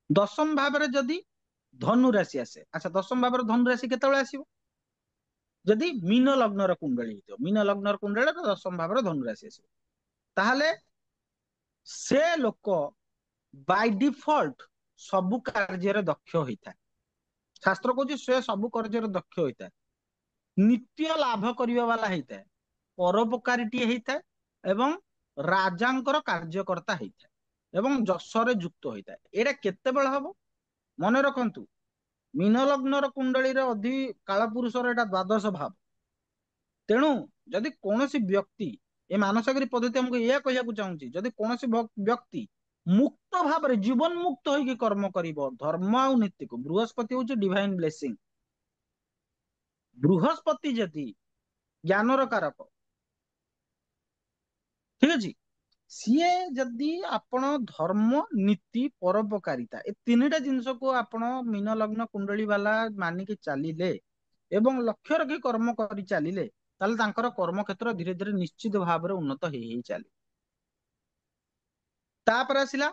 ଦଶମ ଭାବରେ ଯଦି ଧନୁ ରାଶି ଆସେ, ଆଚ୍ଛା ଦଶମ ଭାବରେ ଧନୁ ରାଶି କେତେବେଳେ ଆସିବ? ଯଦି ମୀନ ଲଗ୍ନର କୁଣ୍ଡଳୀ ହେଇଥିବ, ମୀନ ଲଗ୍ନର କୁଣ୍ଡଳୀରେ ଦଶମ ଭାବରେ ଧନୁ ରାଶି ଆସିବ, ତାହେଲେ ସେ ଲୋକ ବାଇ ଡିଫଲ୍ଟ ସବୁ କାର୍ଯ୍ୟରେ ଦକ୍ଷ ହୋଇଥାଏ। ଶାସ୍ତ୍ର କହୁଛି ସେ ସବୁ କାର୍ଯ୍ୟରେ ଦକ୍ଷ ହୋଇଥାଏ, ନିତ୍ୟ ଲାଭ କରିବା ବାଲା ହେଇଥାଏ, ପରୋପକାରୀଟିଏ ହେଇଥାଏ ଏବଂ ରାଜାଙ୍କର କାର୍ଯ୍ୟକର୍ତ୍ତା ହେଇଥାଏ ଏବଂ ଯଶରେ ଯୁକ୍ତ ହୋଇଥାଏ। ଏଇଟା କେତେବେଳେ ହବ ମନେ ରଖନ୍ତୁ, ମୀନ ଲଗ୍ନର କୁଣ୍ଡଳୀରେ କାଳ ପୁରୁଷର ଏଇଟା ଦ୍ୱାଦଶ ଭାବ। ତେଣୁ ଯଦି କୌଣସି ବ୍ୟକ୍ତି, ଏ ମାନସଗିରି ପଦ୍ଧତି ଆମକୁ ଏଇଆ କହିବାକୁ ଚାହୁଁଛି, ଯଦି କୌଣସି ବ୍ୟକ୍ତି ମୁକ୍ତ ଭାବରେ ଜୀବନ ମୁକ୍ତ ହେଇକି କର୍ମ କରିବ ଧର୍ମ ଆଉ ନୀତିକୁ, ବୃହସ୍ପତି ହଉଛି ଡିଭାଇନ ବ୍ଲେସିଂ। ବୃହସ୍ପତି ଯଦି ଜ୍ଞାନର କାରକ, ଠିକ ଅଛି, ସିଏ ଯଦି ଆପଣ ଧର୍ମ ନୀତି ପରୋପକାରିତା ଏ ତିନିଟା ଜିନିଷକୁ ଆପଣ ମୀନ ଲଗ୍ନ କୁଣ୍ଡଳୀ ବାଲା ମାନିକି ଚାଲିଲେ ଏବଂ ଲକ୍ଷ୍ୟ ରଖି କର୍ମ କରି ଚାଲିଲେ, ତାହେଲେ ତାଙ୍କର କର୍ମକ୍ଷେତ୍ର ଧୀରେ ଧୀରେ ନିଶ୍ଚିତ ଭାବରେ ଉନ୍ନତ ହେଇ ହେଇ ଚାଲେ। ତାପରେ ଆସିଲା